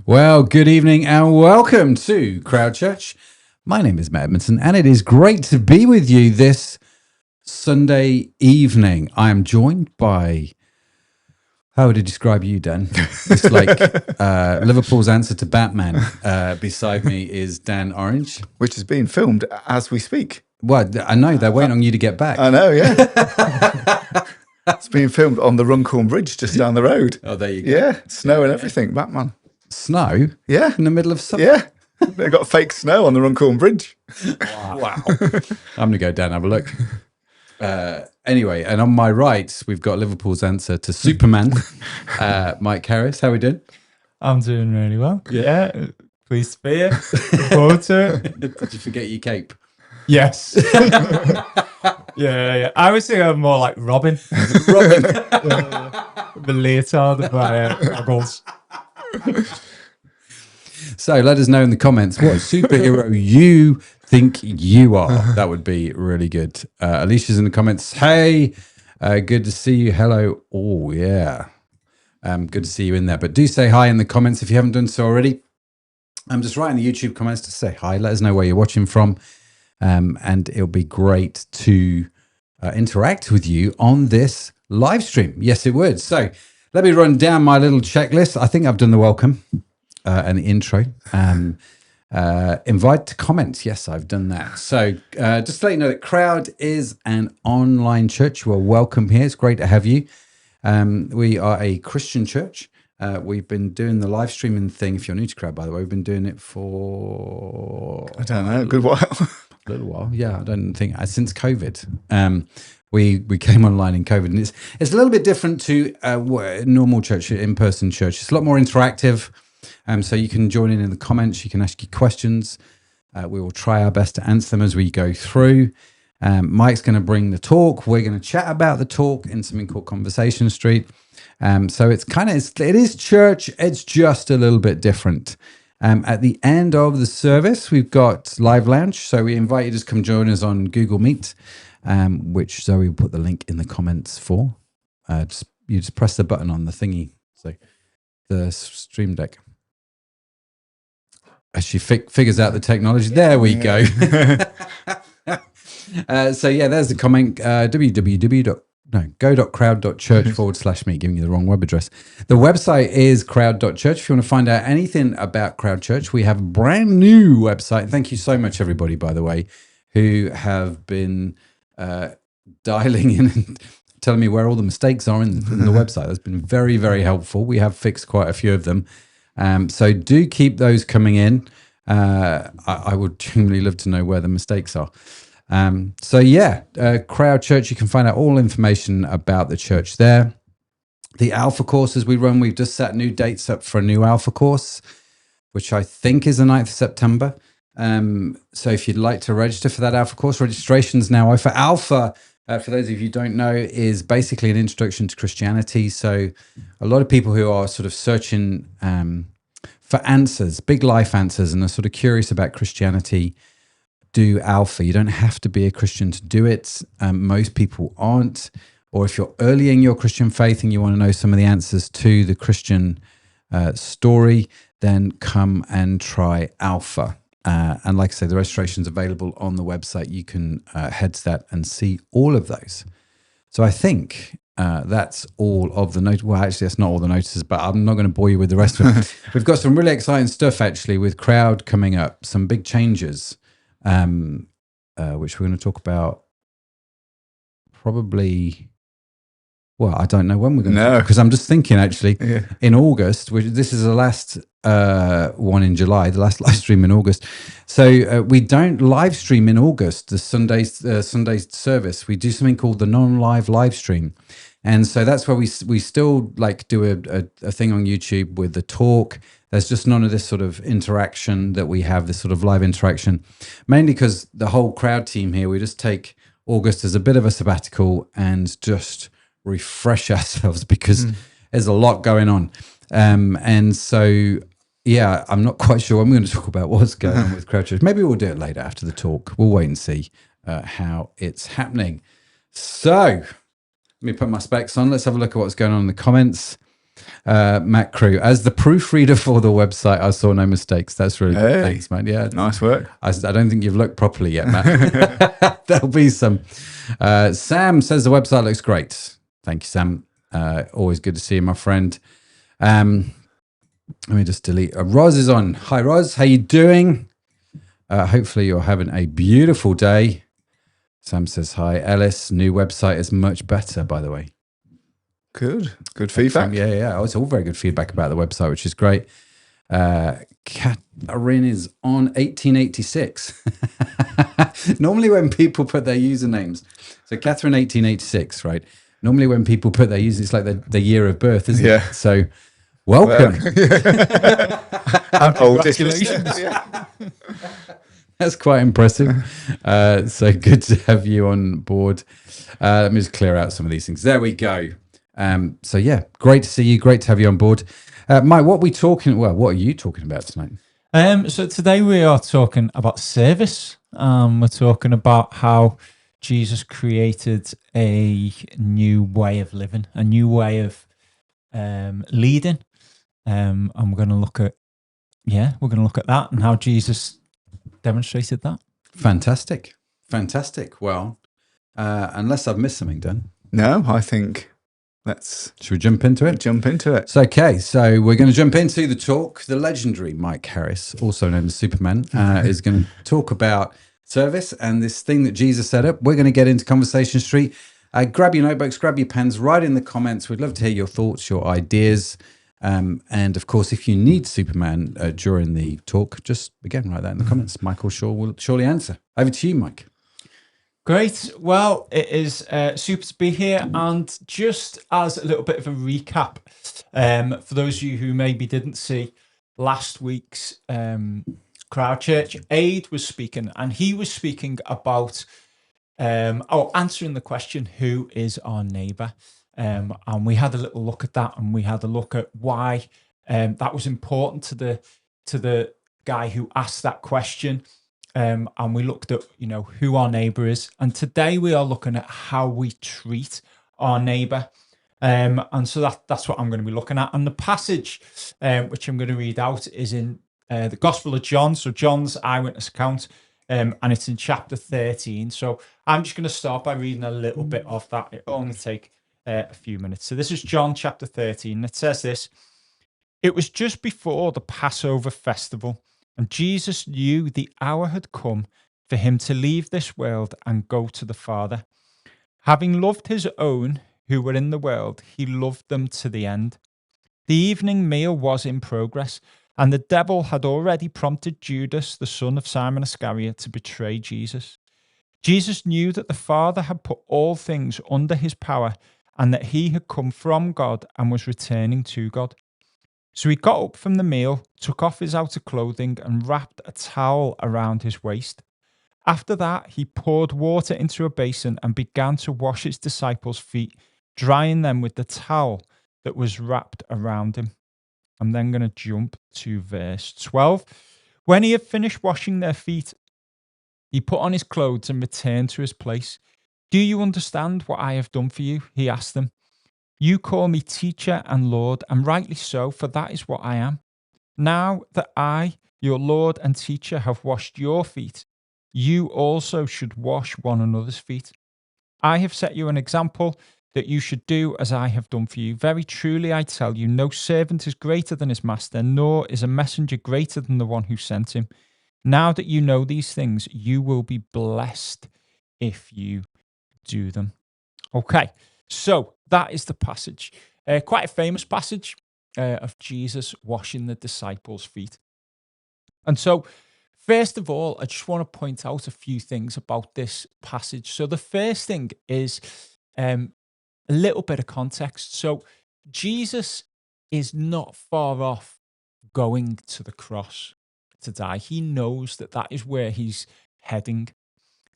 Well, good evening and welcome to Crowd Church. My name is Matt Edmondson and it is great to be with you this Sunday evening. I am joined by, how would I describe you, Dan? It's like Liverpool's answer to Batman. Beside me is Dan Orange. Which is being filmed as we speak. Well, I know, they're waiting on you to get back. I know, yeah. It's being filmed on the Runcorn Bridge just down the road. Oh, there you go. Yeah, snow and everything, Batman. Snow? Yeah. In the middle of summer? Yeah. They've got fake snow on the Runcorn Bridge. Wow. I'm going to go down and have a look. Anyway, and on my right, we've got Liverpool's answer to Superman, Mike Harris. How are we doing? I'm doing really well. Yeah. Pleased to be here. Look forward to it. Did you forget your cape? Yes. yeah. I was thinking of more like Robin. Robin. The leotard of my goggles. So let us know in the comments what superhero you think you are. That would be really good. Alicia's in the comments. Hey, good to see you. Hello. Oh, yeah. Good to see you in there. But do say hi in the comments if you haven't done so already. Just write in the YouTube comments to say hi. Let us know where you're watching from. And it'll be great to interact with you on this live stream. Yes, it would. So let me run down my little checklist. I think I've done the welcome and the intro. Invite to comments. Yes, I've done that. So just to let you know that Crowd is an online church. You are welcome here. It's great to have you. We are a Christian church. We've been doing the live streaming thing. If you're new to Crowd, by the way, we've been doing it for... I don't know, a good while. A little while. Yeah, I don't think... since COVID. We came online in COVID, and it's a little bit different to normal church, in-person church. It's a lot more interactive. So you can join in the comments. You can ask your questions. We will try our best to answer them as we go through. Mike's going to bring the talk. We're going to chat about the talk in something called Conversation Street. So it is church. It's just a little bit different. At the end of the service, we've got Live Lounge. So we invite you to just come join us on Google Meet, which Zoe will put the link in the comments for. You just press the button on the thingy. So the Stream Deck. As she figures out the technology. There we go. So yeah, there's the comment. Go.crowd.church/me, giving you the wrong web address. The website is crowd.church. If you want to find out anything about Crowd Church, we have a brand new website. Thank you so much, everybody, by the way, who have been dialing in and telling me where all the mistakes are in the website. That's been very, very helpful. We have fixed quite a few of them. So do keep those coming in. I would genuinely love to know where the mistakes are. Crowd Church, you can find out all information about the church there. The Alpha courses we run, we've just set new dates up for a new Alpha course, which I think is the 9th of September. So if you'd like to register for that Alpha course, registration's now over. Alpha, for those of you who don't know, is basically an introduction to Christianity. So a lot of people who are sort of searching for answers, big life answers, and are sort of curious about Christianity, do Alpha. You don't have to be a Christian to do it. Most people aren't. Or if you're early in your Christian faith and you want to know some of the answers to the Christian story, then come and try Alpha. And like I say, the registration's available on the website. You can head to that and see all of those. So I think that's all of the notes. Well, actually, that's not all the notices, but I'm not going to bore you with the rest of it. We've got some really exciting stuff, actually, with Crowd coming up. Some big changes. Which we're going to talk about probably, well, I don't know when we're going to, because I'm just thinking actually in August, this is the last one in July, the last live stream in August. So we don't live stream in August, the Sunday service. We do something called the non-live live stream. And so that's where we still like do a thing on YouTube with the talk. There's just none of this sort of interaction that we have, this sort of live interaction, mainly because the whole Crowd team here, we just take August as a bit of a sabbatical and just refresh ourselves because there's a lot going on. And so, yeah, I'm not quite sure. I'm going to talk about what's going on with Crowd Church. Maybe we'll do it later after the talk. We'll wait and see how it's happening. So let me put my specs on. Let's have a look at what's going on in the comments. Matt Crew. As the proofreader for the website, I saw no mistakes. That's really good. Hey. Thanks, man. Yeah. Nice work. I don't think you've looked properly yet, Matt. There'll be some. Sam says the website looks great. Thank you, Sam. Always good to see you, my friend. Let me just delete. Roz is on. Hi, Roz. How you doing? Hopefully you're having a beautiful day. Sam says hi. Ellis, new website is much better, by the way. Good feedback. Yeah. It's all very good feedback about the website, which is great. Catherine is on 1886. Normally when people put their usernames, so Catherine 1886, right? Normally when people put their users, it's like the year of birth, isn't it? So welcome. Congratulations. That's quite impressive. So good to have you on board. Let me just clear out some of these things. There we go. So yeah, great to see you. Great to have you on board. Mike, what are you talking about tonight? So today we are talking about service. We're talking about how Jesus created a new way of living, a new way of leading. And we're going to look at that and how Jesus demonstrated that. Fantastic. Well, unless I've missed something, Dan. No, I think should we jump into it? Jump into it. So, okay, so we're going to jump into the talk. The legendary Mike Harris, also known as Superman, is going to talk about service and this thing that Jesus set up. We're going to get into Conversation Street. Grab your notebooks, grab your pens, write in the comments. We'd love to hear your thoughts, your ideas. And of course, if you need Superman during the talk, just again, write that in the comments. Michael Shaw will surely answer. Over to you, Mike. Great. Well, it is super to be here. And just as a little bit of a recap, for those of you who maybe didn't see last week's crowd church, Aid was speaking, and he was speaking about answering the question, who is our neighbour? And we had a little look at that, and we had a look at why that was important to the guy who asked that question. And we looked at, who our neighbour is. And today we are looking at how we treat our neighbour. And so that's what I'm going to be looking at. And the passage, which I'm going to read out, is in the Gospel of John. So John's eyewitness account, and it's in chapter 13. So I'm just going to start by reading a little bit of that. It'll only take a few minutes. So this is John chapter 13. It says this: "It was just before the Passover festival, and Jesus knew the hour had come for him to leave this world and go to the Father. Having loved his own who were in the world, he loved them to the end. The evening meal was in progress, and the devil had already prompted Judas, the son of Simon Iscariot, to betray Jesus. Jesus knew that the Father had put all things under his power, and that he had come from God and was returning to God. So he got up from the meal, took off his outer clothing, and wrapped a towel around his waist. After that, he poured water into a basin and began to wash his disciples' feet, drying them with the towel that was wrapped around him." I'm then going to jump to verse 12. "When he had finished washing their feet, he put on his clothes and returned to his place. 'Do you understand what I have done for you?' he asked them. 'You call me teacher and Lord, and rightly so, for that is what I am. Now that I, your Lord and teacher, have washed your feet, you also should wash one another's feet. I have set you an example that you should do as I have done for you. Very truly I tell you, no servant is greater than his master, nor is a messenger greater than the one who sent him. Now that you know these things, you will be blessed if you do them." Okay, so that is the passage. Quite a famous passage of Jesus washing the disciples' feet. And so, first of all, I just want to point out a few things about this passage. So the first thing is a little bit of context. So Jesus is not far off going to the cross to die. He knows that that is where he's heading.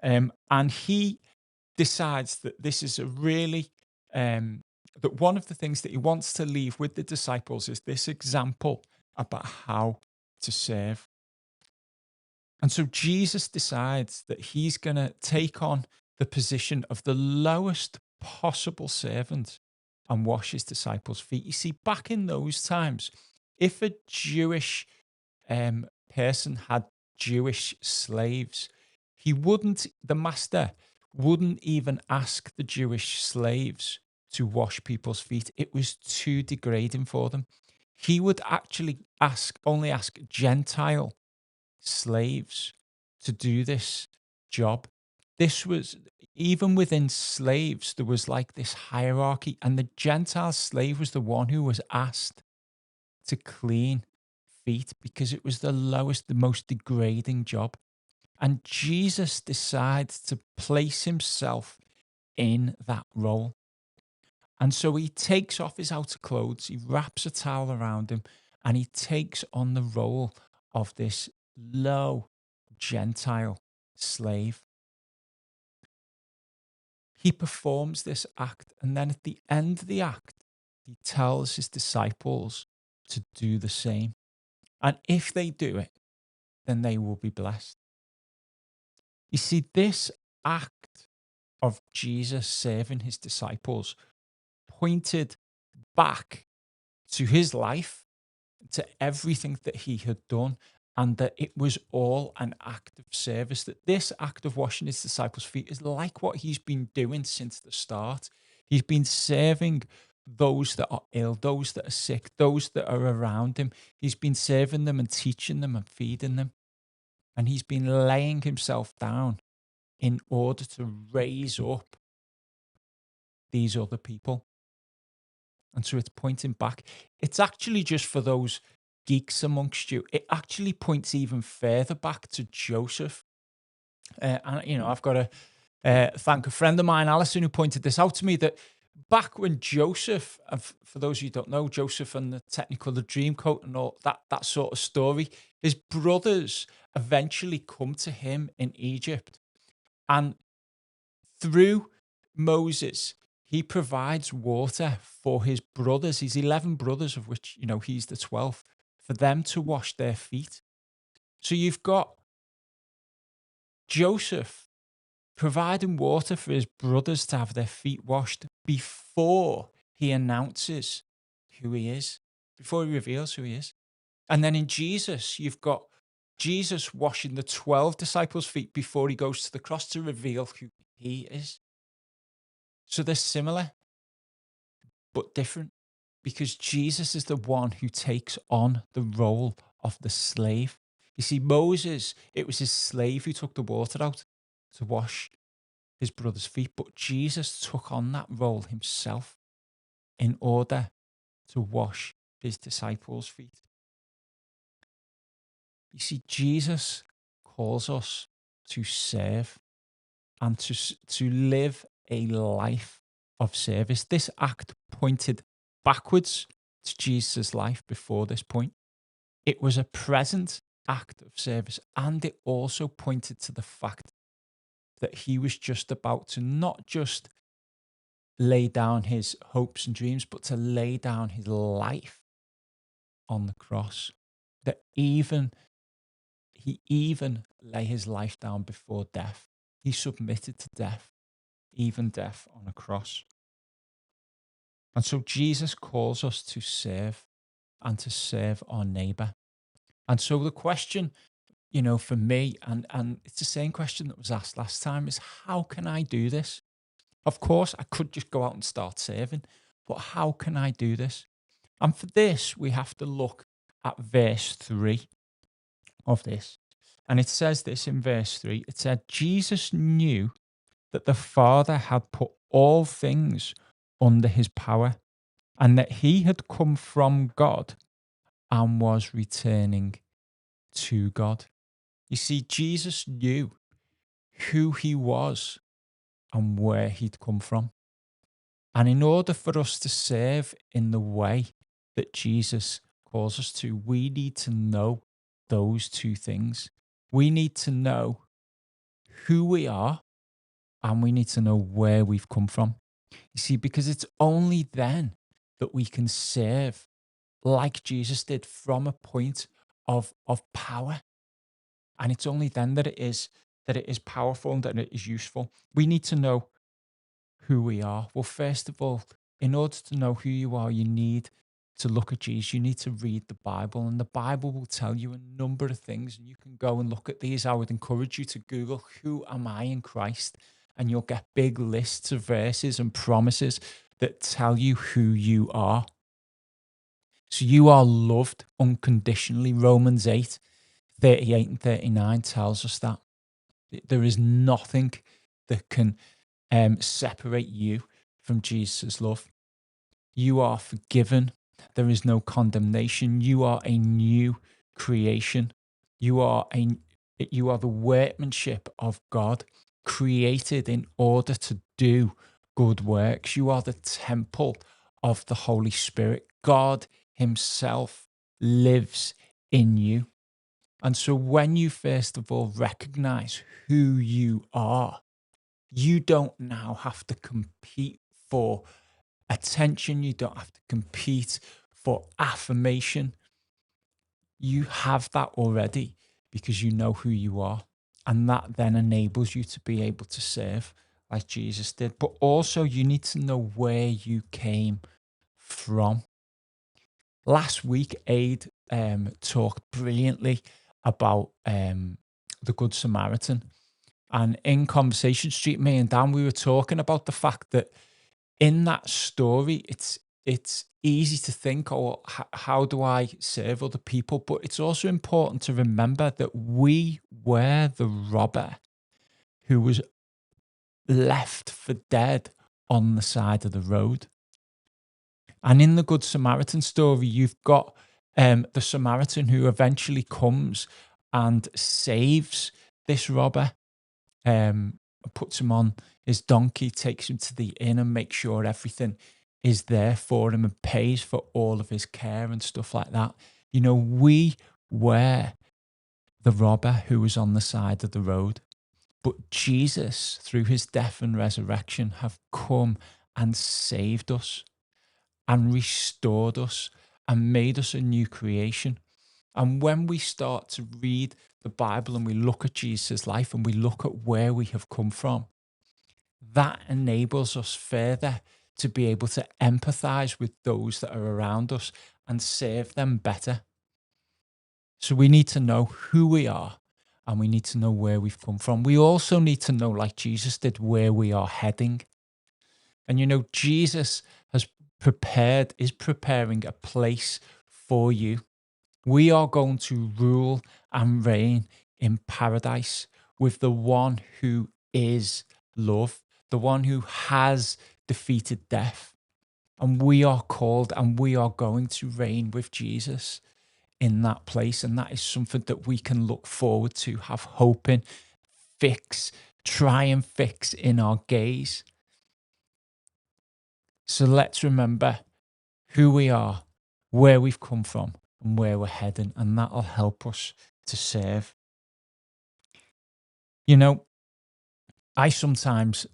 And he decides that this is a really, that one of the things that he wants to leave with the disciples is this example about how to serve. And so Jesus decides that he's going to take on the position of the lowest possible servant and wash his disciples' feet. You see, back in those times, if a Jewish person had Jewish slaves, the master wouldn't even ask the Jewish slaves to wash people's feet. It was too degrading for them. He would actually only ask Gentile slaves to do this job. This was, even within slaves, there was like this hierarchy, and the Gentile slave was the one who was asked to clean feet because it was the lowest, the most degrading job. And Jesus decides to place himself in that role. And so he takes off his outer clothes, he wraps a towel around him, and he takes on the role of this low Gentile slave. He performs this act, and then at the end of the act, he tells his disciples to do the same. And if they do it, then they will be blessed. You see, this act of Jesus serving his disciples pointed back to his life, to everything that he had done, and that it was all an act of service. That this act of washing his disciples' feet is like what he's been doing since the start. He's been serving those that are ill, those that are sick, those that are around him. He's been serving them and teaching them and feeding them. And he's been laying himself down in order to raise up these other people. And so it's pointing back. It's actually, just for those geeks amongst you, it actually points even further back to Joseph. And, I've got to thank a friend of mine, Alison, who pointed this out to me, that back when Joseph, and for those of you who don't know, Joseph and the Technicolor Dreamcoat and all that sort of story, his brothers eventually come to him in Egypt. And through Moses, he provides water for his brothers, his 11 brothers, of which, he's the 12th, for them to wash their feet. So you've got Joseph providing water for his brothers to have their feet washed before he announces who he is, before he reveals who he is. And then in Jesus, you've got Jesus washing the 12 disciples' feet before he goes to the cross to reveal who he is. So they're similar, but different, because Jesus is the one who takes on the role of the slave. You see, Moses, it was his slave who took the water out to wash his brother's feet, but Jesus took on that role himself in order to wash his disciples' feet. You see, Jesus calls us to serve and to live a life of service. This act pointed backwards to Jesus' life before this point. It was a present act of service, and it also pointed to the fact that he was just about to not just lay down his hopes and dreams, but to lay down his life on the cross. That he even lay his life down before death. He submitted to death, even death on a cross. And so Jesus calls us to serve and to serve our neighbor. And so the question, for me, and it's the same question that was asked last time, is how can I do this? Of course, I could just go out and start serving, but how can I do this? And for this, we have to look at verse 3 of this. And it says this in verse 3. It said, Jesus knew that the Father had put all things under his power, and that he had come from God and was returning to God. You see, Jesus knew who he was and where he'd come from. And in order for us to serve in the way that Jesus calls us to, we need to know those two things. We need to know who we are, and we need to know where we've come from. You see, because it's only then that we can serve like Jesus did, from a point of power. And it's only then that it is powerful and that it is useful. We need to know who we are. Well, first of all, in order to know who you are, you need to look at Jesus. You need to read the Bible, and the Bible will tell you a number of things, and you can go and look at these. I would encourage you to Google, "Who am I in Christ?" And you'll get big lists of verses and promises that tell you who you are. So you are loved unconditionally. Romans 8:38 and 39 tells us that. There is nothing that can separate you from Jesus' love. You are forgiven. There is no condemnation. You are a new creation. You are the workmanship of God, created in order to do good works. You are the temple of the Holy Spirit. God himself lives in you. And so when you first of all recognize who you are, you don't now have to compete for attention. You don't have to compete for affirmation. You have that already because you know who you are. And that then enables you to be able to serve like Jesus did. But also you need to know where you came from. Last week, Aid talked brilliantly about the Good Samaritan. And in Conversation Street, me and Dan, we were talking about the fact that in that story, it's easy to think, oh, how do I serve other people? But it's also important to remember that we were the robber who was left for dead on the side of the road. And in the Good Samaritan story, you've got the Samaritan who eventually comes and saves this robber, puts him on his donkey, takes him to the inn and makes sure everything is there for him and pays for all of his care and stuff like that. You know, we were the robber who was on the side of the road. But Jesus, through his death and resurrection, have come and saved us and restored us and made us a new creation. And when we start to read the Bible and we look at Jesus' life and we look at where we have come from, that enables us further to be able to empathize with those that are around us and serve them better. So we need to know who we are and we need to know where we've come from. We also need to know, like Jesus did, where we are heading. And you know, Jesus is preparing a place for you. We are going to rule and reign in paradise with the one who is love, the one who has defeated death. And we are called and we are going to reign with Jesus in that place. And that is something that we can look forward to, have hope in, try and fix in our gaze. So let's remember who we are, where we've come from, and where we're heading, and that'll help us to serve. You know, I sometimes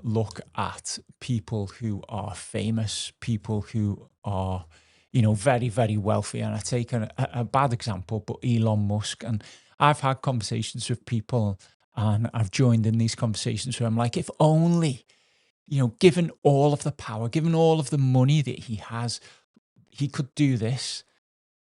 look at people who are famous, people who are, you know, very, very wealthy, and I take a bad example, but Elon Musk, and I've had conversations with people, and I've joined in these conversations where I'm like, if only, you know, given all of the power, given all of the money that he has, he could do this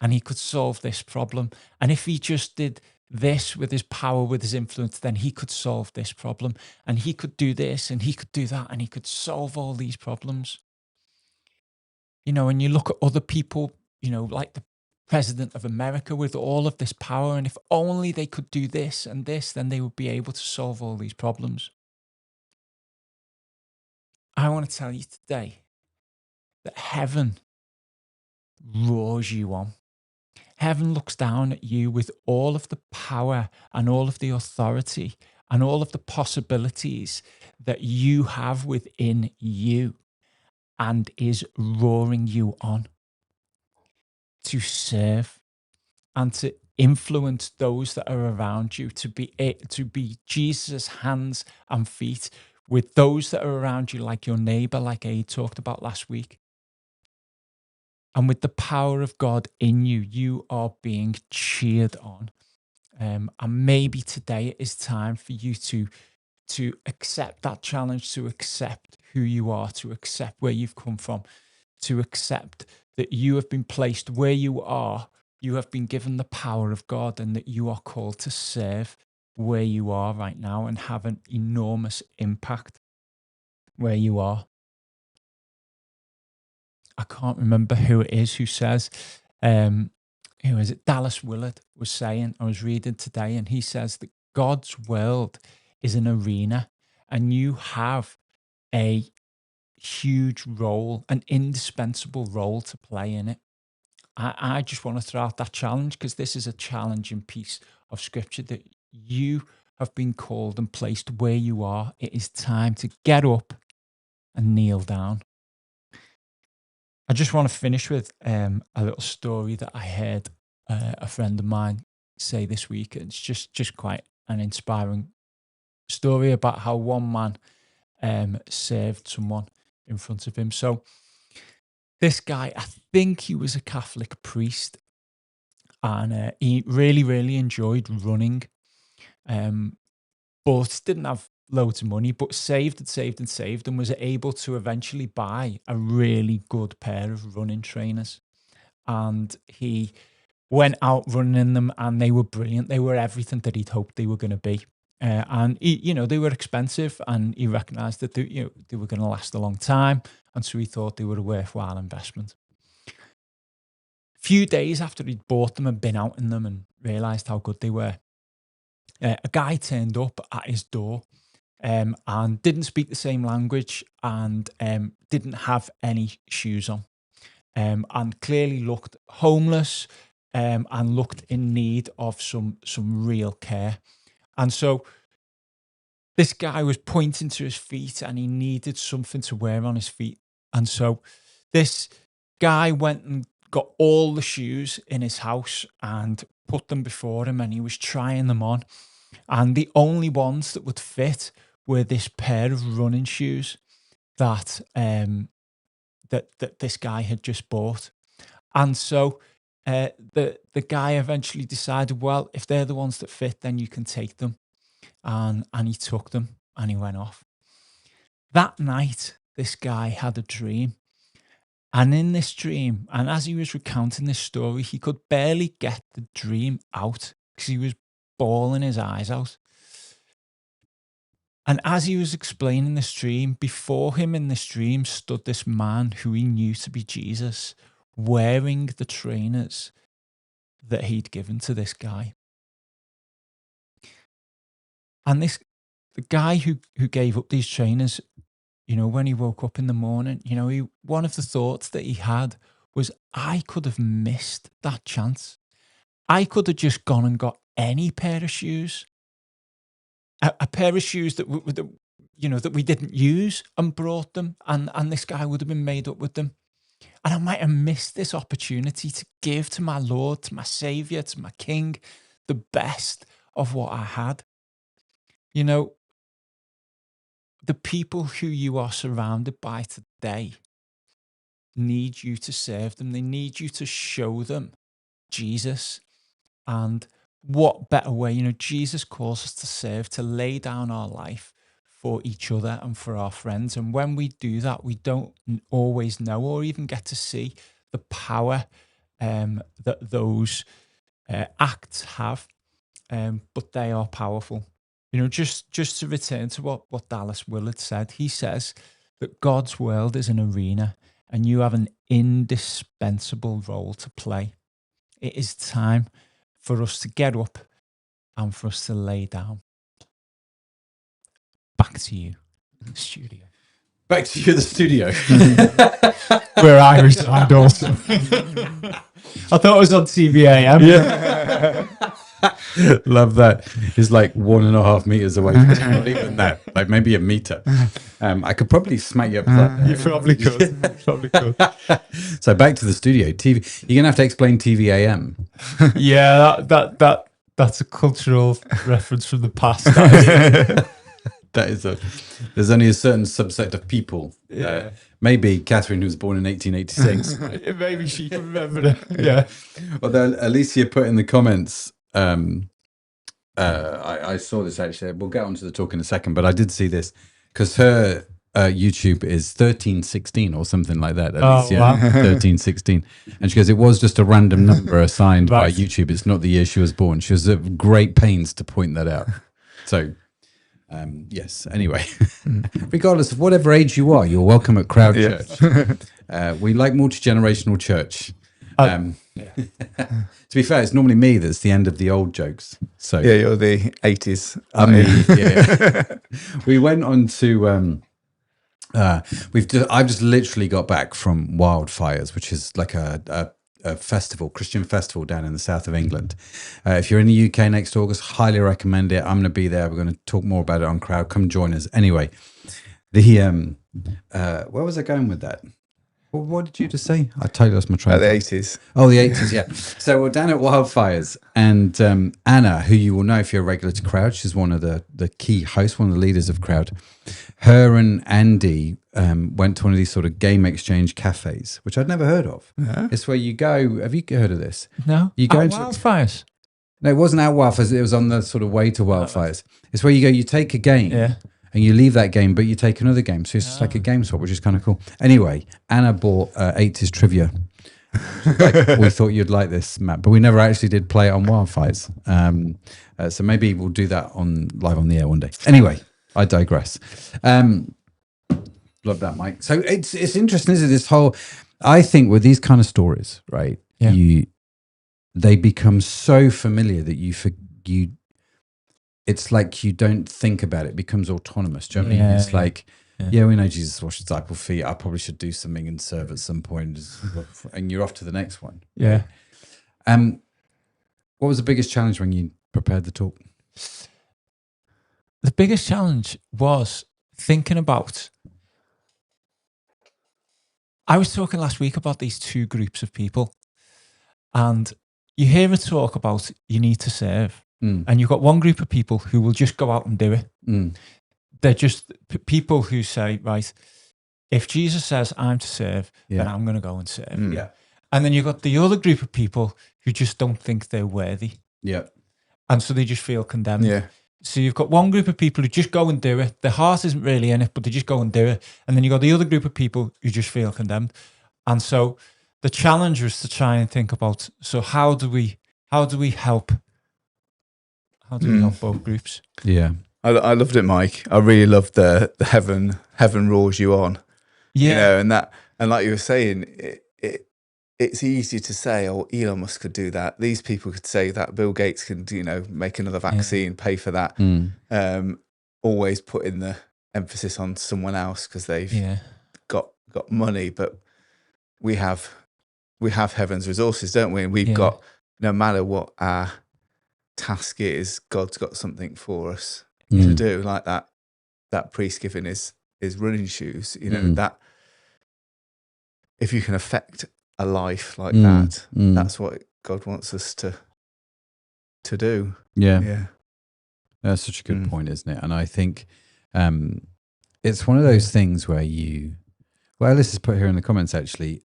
and he could solve this problem. And if he just did this with his power, with his influence, then he could solve this problem. And he could do this and he could do that and he could solve all these problems. You know, and you look at other people, you know, like the president of America with all of this power. And if only they could do this and this, then they would be able to solve all these problems. I want to tell you today that heaven roars you on. Heaven looks down at you with all of the power and all of the authority and all of the possibilities that you have within you and is roaring you on to serve and to influence those that are around you, to be Jesus' hands and feet with those that are around you, like your neighbor, like Aid talked about last week. And with the power of God in you, you are being cheered on. And maybe today it is time for you to to accept that challenge, to accept who you are, to accept where you've come from, to accept that you have been placed where you are, you have been given the power of God, and that you are called to serve where you are right now and have an enormous impact where you are. I can't remember who it is who says, who is it? Dallas Willard was saying, I was reading today, and he says that God's world is an arena, and you have a huge role, an indispensable role to play in it. I just want to throw out that challenge, because this is a challenging piece of scripture, that you have been called and placed where you are. It is time to get up and kneel down. I just want to finish with a little story that I heard a friend of mine say this week. It's just quite an inspiring story about how one man served someone in front of him. So this guy, I think he was a Catholic priest, and he really, really enjoyed running, but didn't have loads of money, but saved and was able to eventually buy a really good pair of running trainers. And he went out running in them, and they were brilliant. They were everything that he'd hoped they were going to be. And he, they were expensive, and he recognized that they were going to last a long time. And so he thought they were a worthwhile investment. A few days after he'd bought them and been out in them and realized how good they were, a guy turned up at his door, and didn't speak the same language, and didn't have any shoes on, and clearly looked homeless, and looked in need of some real care. And so this guy was pointing to his feet, and he needed something to wear on his feet. And so this guy went and got all the shoes in his house and put them before him, and he was trying them on. And the only ones that would fit were this pair of running shoes that that this guy had just bought. And so the guy eventually decided, well, if they're the ones that fit, then you can take them. And he took them, and he went off. That night, this guy had a dream. And in this dream, and as he was recounting this story, he could barely get the dream out because he was bawling his eyes out. And as he was explaining this dream, before him in this dream stood this man who he knew to be Jesus, wearing the trainers that he'd given to this guy. And the guy who gave up these trainers, when he woke up in the morning, one of the thoughts that he had was, I could have missed that chance. I could have just gone and got any pair of shoes, a pair of shoes that we didn't use, and brought them, and this guy would have been made up with them. And I might have missed this opportunity to give to my Lord, to my Savior, to my King, the best of what I had. The people who you are surrounded by today need you to serve them. They need you to show them Jesus. And what better way? Jesus calls us to serve, to lay down our life for each other and for our friends. And when we do that, we don't always know or even get to see the power that those acts have, but they are powerful. Just to return to what Dallas Willard said, he says that God's world is an arena, and you have an indispensable role to play. It is time for us to get up and for us to lay down. Back to you, the studio. Back to you, the studio. Where I reside also. I thought it was on TVAM. Yeah. Love that. It's like 1.5 meters away. Not even that. Like maybe a meter. I could probably smack you up. You probably could. So back to the studio. TV. You're gonna have to explain TVAM. Yeah, that's a cultural reference from the past. That is there's only a certain subset of people. Yeah. Maybe Catherine, who was born in 1886. Maybe she can remember it. Yeah. Although Alicia put in the comments, I saw this actually. We'll get onto the talk in a second, but I did see this because her YouTube is 1316 or something like that. At least, wow. 1316. And she goes, it was just a random number assigned by Right. YouTube. It's not the year she was born. She was at great pains to point that out. So, yes. Anyway, regardless of whatever age you are, you're welcome at Crowd Church. We like multi-generational church. To be fair, it's normally me that's the end of the old jokes. So Yeah, you're the 80s. We went on to I've just literally got back from Wildfires, which is like a festival, Christian festival down in the south of England. If you're in the UK next August, highly recommend it. I'm going to be there. We're going to talk more about it on Crowd. Come join us. Anyway, the where was I going with that? Well, what did you just say? I totally lost my train. The 80s. Oh, the 80s, yeah. So we're down at Wildfires, and Anna, who you will know if you're a regular to Crowd, she's one of the key hosts, one of the leaders of Crowd. Her and Andy went to one of these sort of game exchange cafes, which I'd never heard of. It's where you go. Have you heard of this? No. You go At into Wildfires. No, it wasn't at Wildfires. It was on the sort of way to Wildfires. It's where you go. You take a game. Yeah. And you leave that game, but you take another game. So it's just like a game swap, which is kind of cool. Anyway, Anna bought 80s trivia. We thought you'd like this, Matt, but we never actually did play it on Wildfires. So maybe we'll do that live on the air one day. Anyway, I digress. Love that, Mike. So it's interesting, isn't it? This whole, I think with these kind of stories, right? Yeah. They become so familiar that you it's like you don't think about it. It becomes autonomous. Do you know what I mean? It's like, we know Jesus washed disciples' feet. I probably should do something and serve at some point. And you're off to the next one. Yeah. What was the biggest challenge when you prepared the talk? The biggest challenge was thinking about, I was talking last week about these two groups of people, and you hear a talk about you need to serve. And you've got one group of people who will just go out and do it. They're just people who say, right, if Jesus says I'm to serve, then I'm going to go and serve. Yeah. And then you've got the other group of people who just don't think they're worthy. Yeah. And so they just feel condemned. Yeah. So you've got one group of people who just go and do it. Their heart isn't really in it, but they just go and do it. And then you've got the other group of people who just feel condemned. And so the challenge was to try and think about, so how do we help? How do we help both groups? Yeah. I loved it, Mike. I really loved the heaven roars you on. Yeah. You know, and like you were saying, it's easy to say, oh, Elon Musk could do that. These people could say that. Bill Gates can, make another vaccine, pay for that. Always putting the emphasis on someone else because they've got money. But we have heaven's resources, don't we? And we've got, no matter what our task is, God's got something for us to do. Like that priest giving his running shoes, that if you can affect a life like that, that's what God wants us to do. Yeah. That's such a good point, isn't it? And I think it's one of those things where Alice has put here in the comments actually,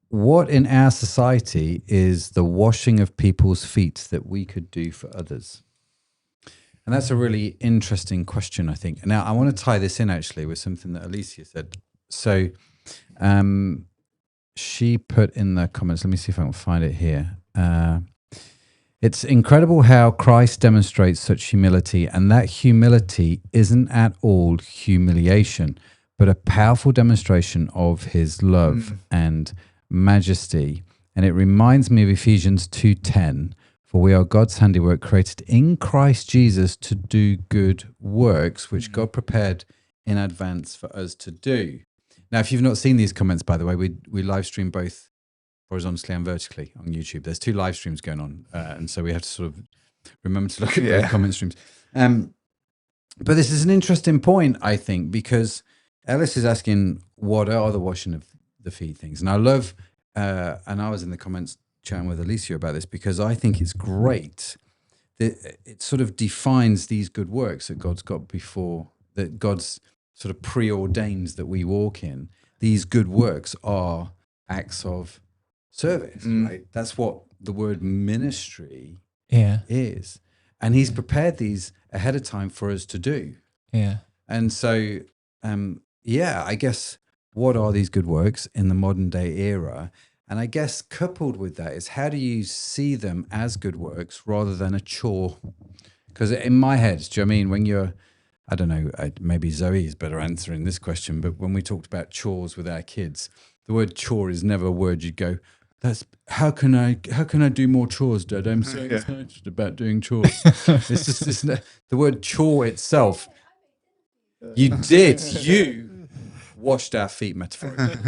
what in our society is the washing of people's feet that we could do for others? And that's a really interesting question, I think. Now, I want to tie this in actually with something that Alicia said. So she put in the comments, let me see if I can find it here. It's incredible how Christ demonstrates such humility, and that humility isn't at all humiliation, but a powerful demonstration of his love and majesty. And it reminds me of Ephesians 2:10, for we are God's handiwork, created in Christ Jesus to do good works, which God prepared in advance for us to do. Now, if you've not seen these comments, by the way, we live stream both horizontally and vertically on YouTube. There's 2 live streams going on, and so we have to sort of remember to look at the comment streams. But this is an interesting point, I think, because Ellis is asking, what are the washing of the feet things? And I love, and I was in the comments chatting with Alicia about this because I think it's great that it sort of defines these good works that God's got before, that God's sort of preordains that we walk in. These good works are acts of service, right? That's what the word ministry is. And he's prepared these ahead of time for us to do. Yeah. And so, I guess, what are these good works in the modern day era? And I guess coupled with that is, how do you see them as good works rather than a chore? Because in my head, do you know what I mean? When you're, I don't know, maybe Zoe is better answering this question, but when we talked about chores with our kids, the word chore is never a word you'd go, how can I do more chores, Dad? I'm so excited about doing chores. It's the word chore itself. You washed our feet metaphorically.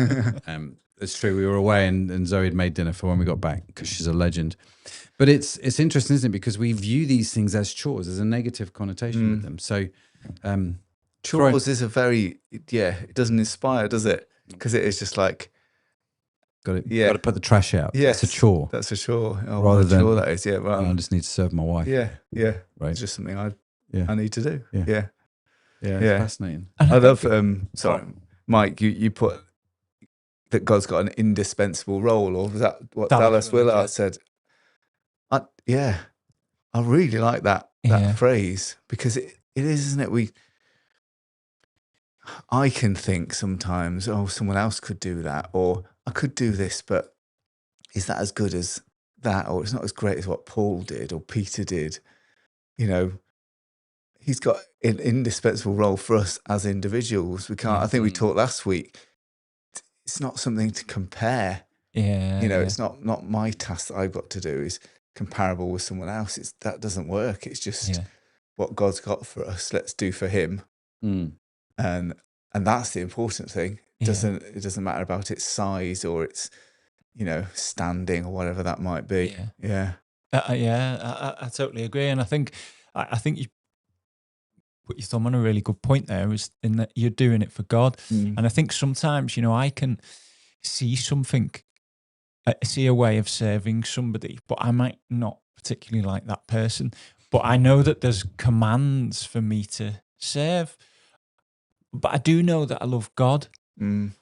It's true. We were away and Zoe had made dinner for when we got back because she's a legend. But it's interesting, isn't it? Because we view these things as chores. There's a negative connotation with them. So chores is a very, it doesn't inspire, does it? Because it is just like, got to put the trash out. Yes, it's a chore. That's a chore. Oh, rather than chore that is. Yeah, well, I just need to serve my wife. Yeah, right. It's just something I need to do. Yeah. It's fascinating. I love. Sorry, Mike. You put that God's got an indispensable role, or was that what Dallas Willard said? I really like that phrase, because it is, isn't it? I can think sometimes, someone else could do that, or I could do this, but is that as good as that? Or it's not as great as what Paul did or Peter did. You know, he's got an indispensable role for us as individuals. We can't, I think we talked last week, it's not something to compare. It's not my task that I've got to do is comparable with someone else. That doesn't work. It's just what God's got for us. Let's do for him. And that's the important thing. It doesn't matter about its size or its, standing or whatever that might be. I totally agree. And I think you put your thumb on a really good point there, is in that you're doing it for God. And I think sometimes, I can see a way of serving somebody, but I might not particularly like that person. But I know that there's commands for me to serve. But I do know that I love God. And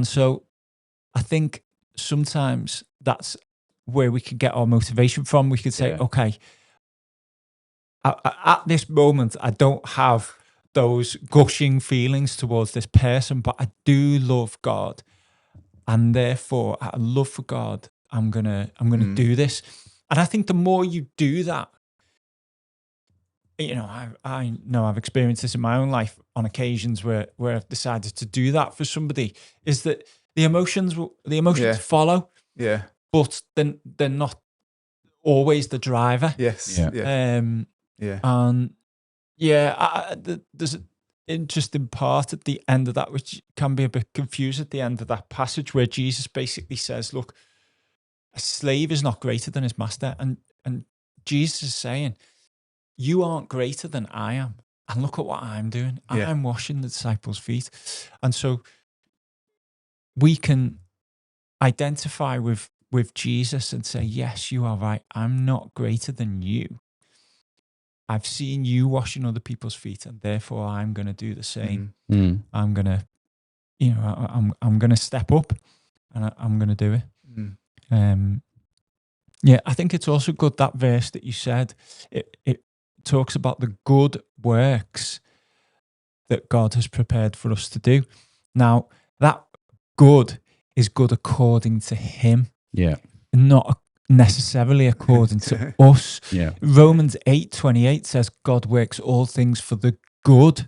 so I think sometimes that's where we could get our motivation from. We could say, okay, at this moment, I don't have those gushing feelings towards this person, but I do love God. And therefore, out of love for God, I'm gonna do this. And I think the more you do that, I know I've experienced this in my own life on occasions where I've decided to do that for somebody, is that the emotions follow. Yeah. But then they're not always the driver. Yes. And there's an interesting part at the end of that, which can be a bit confused at the end of that passage, where Jesus basically says, look, a slave is not greater than his master. And Jesus is saying, you aren't greater than I am. And look at what I'm doing. I'm washing the disciples' feet. And so we can identify with Jesus and say, yes, you are right. I'm not greater than you. I've seen you washing other people's feet, and therefore I'm going to do the same. I'm going to, I'm going to step up, and I'm going to do it. I think it's also good, that verse that you said, it talks about the good works that God has prepared for us to do. Now, that good is good according to him, not necessarily according to us. Romans 8:28 says God works all things for the good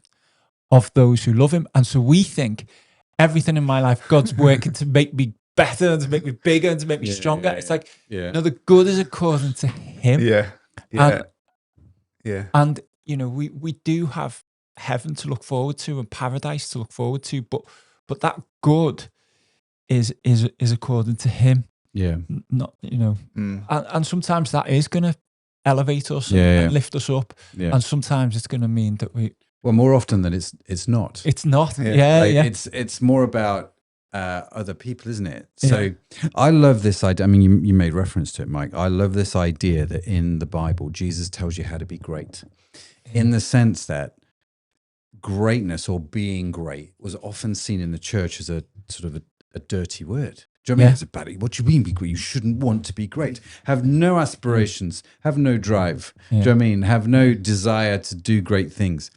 of those who love him. And so we think everything in my life, God's working to make me better, to make me bigger, and to make me stronger. It's like, no, the good is according to him. And we do have heaven to look forward to and paradise to look forward to, but that good is according to him. Not and sometimes that is going to elevate us and lift us up, and sometimes it's going to mean that more often than it's not. It's not. It's more about other people, isn't it? So I love this idea. I mean, you made reference to it, Mike. I love this idea that in the Bible, Jesus tells you how to be great, in the sense that greatness or being great was often seen in the church as a sort of a dirty word. Do you know what I mean? It's about what do you mean be great? You shouldn't want to be great. Have no aspirations. Have no drive. Do you know what I mean? Have no desire to do great things.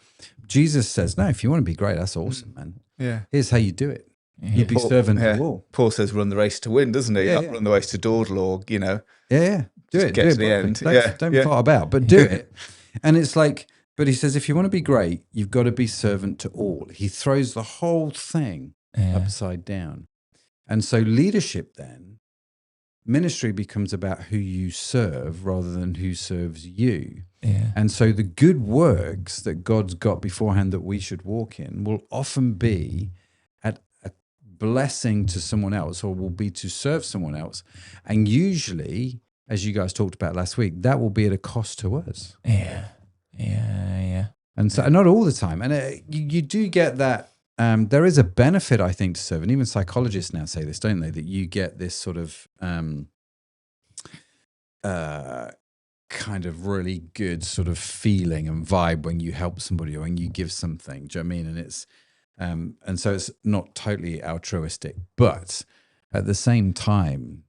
Jesus says, no, if you want to be great, that's awesome, man. Yeah. Here's how you do it. You be servant to all. Paul says, run the race to win, doesn't he? Not run the race to dawdle or, Do it. Do get it to the end. Don't fart about, but do it. And it's like, but he says, if you want to be great, you've got to be servant to all. He throws the whole thing upside down. And so leadership then, ministry becomes about who you serve rather than who serves you. Yeah. And so the good works that God's got beforehand that we should walk in will often be at a blessing to someone else, or will be to serve someone else. And usually, as you guys talked about last week, that will be at a cost to us. Yeah. And so not all the time. And you do get that. There is a benefit, I think, to serve. And even psychologists now say this, don't they? That you get this sort of kind of really good sort of feeling and vibe when you help somebody or when you give something. Do you know what I mean? And it's and so it's not totally altruistic, but at the same time,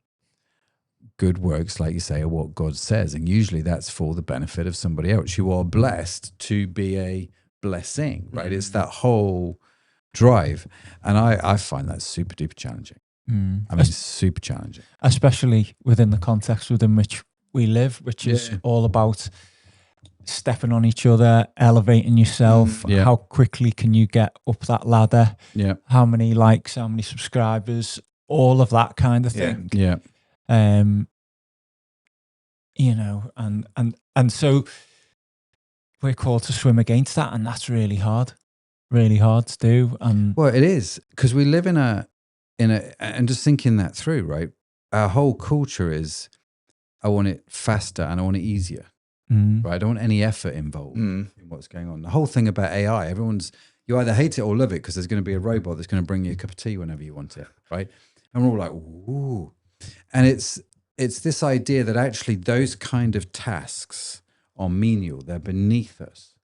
good works, like you say, are what God says, and usually that's for the benefit of somebody else. You are blessed to be a blessing, right? It's that whole drive, and I find that super duper challenging. I mean, it's super challenging, especially within the context within which we live, which is all about stepping on each other, elevating yourself. How quickly can you get up that ladder? How many likes, how many subscribers, all of that kind of thing. You know, and so we're called to swim against that, and that's really hard to do. And well, it is, because we live in a and just thinking that through, right? Our whole culture is, I want it faster and I want it easier, right? I don't want any effort involved in what's going on. The whole thing about AI, you either hate it or love it, because there's going to be a robot that's going to bring you a cup of tea whenever you want it, right? And we're all like, ooh. And it's this idea that actually those kind of tasks are menial, they're beneath us.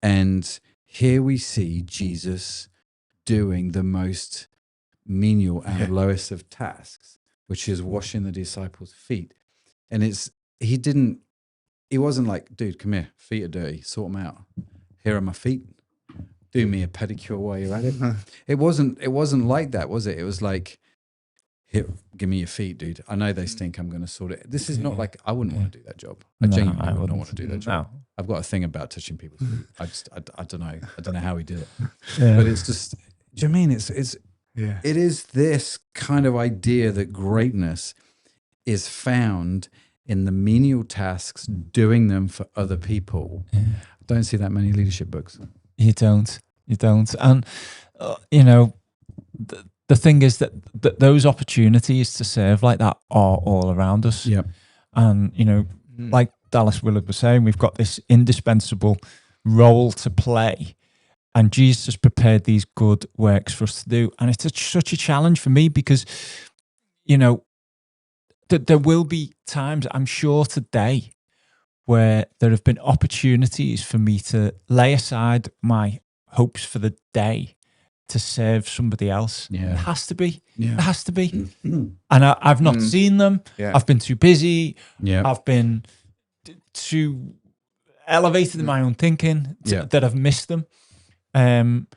And here we see Jesus doing the most menial and lowest of tasks, which is washing the disciples' feet. And he wasn't like, dude, come here, feet are dirty, sort them out. Here are my feet. Do me a pedicure while you're at it. It wasn't like that, was it? It was like, here, give me your feet, dude. I know they stink. I'm going to sort it. This is not like, I wouldn't want to do that job. I genuinely would not want to do that job. No. I've got a thing about touching people's feet. I don't know. I don't know how he did it. But it's just, do you know what I mean? It is this kind of idea that greatness is found in the menial tasks, doing them for other people. I don't see that many leadership books. You don't. And, you know, the thing is that those opportunities to serve like that are all around us. And, you know, like Dallas Willard was saying, we've got this indispensable role to play. And Jesus has prepared these good works for us to do. And it's such a challenge for me, because, you know, there will be times, I'm sure today, where there have been opportunities for me to lay aside my hopes for the day to serve somebody else. It has to be. It has to be. And I've not seen them. I've been too busy. I've been too elevated in my own thinking that I've missed them. But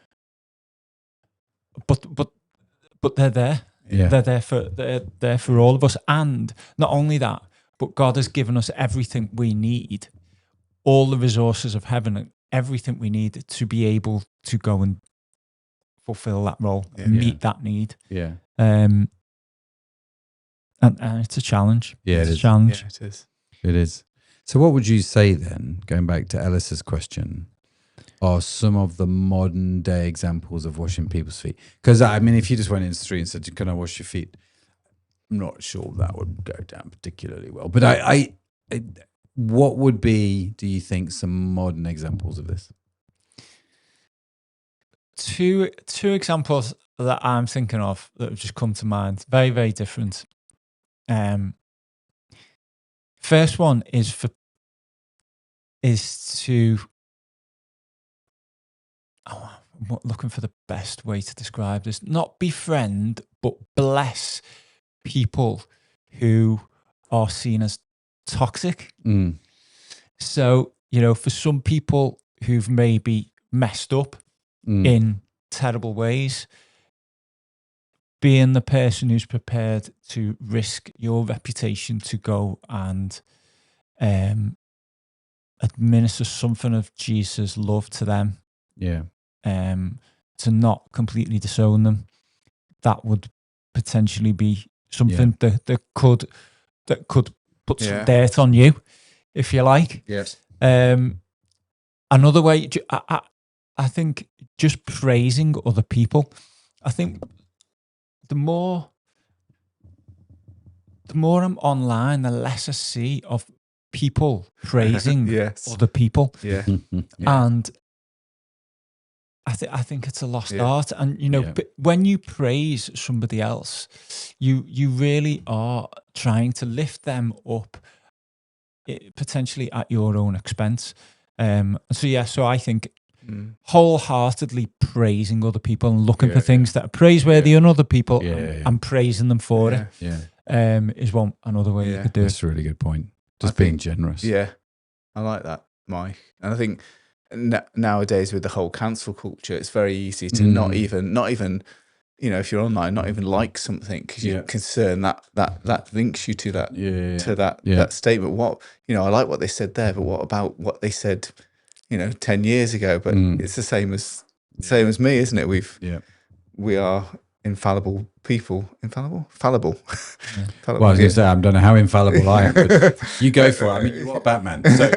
they're there. They're there for all of us. And not only that, but God has given us everything we need, all the resources of heaven, and everything we need to be able to go and fulfill that role, meet that need. And it's a challenge. It's a challenge. It is. So what would you say then, going back to Ellis's question, are some of the modern day examples of washing people's feet? Because I mean, if you just went in the street and said, can I wash your feet? I'm not sure that would go down particularly well. But I what would be, do you think, some modern examples of this? Two examples that I'm thinking of that have just come to mind. Very, very different. First one is to I'm looking for the best way to describe this. Not befriend, but bless people who are seen as toxic. So, for some people who've maybe messed up in terrible ways, being the person who's prepared to risk your reputation to go and administer something of Jesus' love to them, to not completely disown them, that would potentially be something that could put some dirt on you, if you like. Yes. Another way, I think, just praising other people. I think the more I'm online, the less I see of people praising other people. Yeah. And I think it's a lost art. And when you praise somebody else, you really are trying to lift them up, potentially at your own expense. So I think wholeheartedly praising other people and looking for things that are praiseworthy in other people and praising them for it is another way you could do it. That's a really good point. Just being generous. Yeah, I like that, Mike. And I think nowadays with the whole cancel culture, it's very easy to not even if you're online, not even like something because you're concerned that links you to that that statement. What I like what they said there, but what about what they said 10 years ago? But it's the same as me, isn't it? We are infallible people. Fallible. Well, I was going to say, I don't know how infallible I am, but you go for it. I mean, you are Batman. So.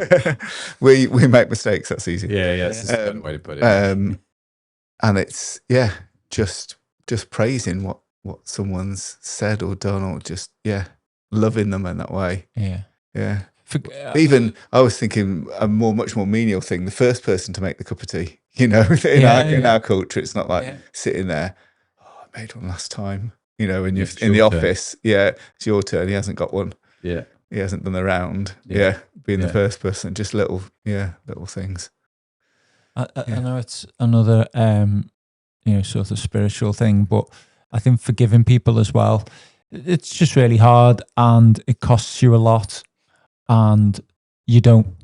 we make mistakes. That's easy. Yeah, that's a better way to put it. And it's just praising what someone's said or done, or just loving them in that way. Yeah. Even I was thinking a much more menial thing: the first person to make the cup of tea. In our culture, it's not like sitting there. Oh, I made one last time. When you're in the office, it's your turn. He hasn't got one. Yeah, he hasn't done the round. Being the first person, just little things. I know it's another sort of spiritual thing, but I think forgiving people as well, it's just really hard and it costs you a lot, and you don't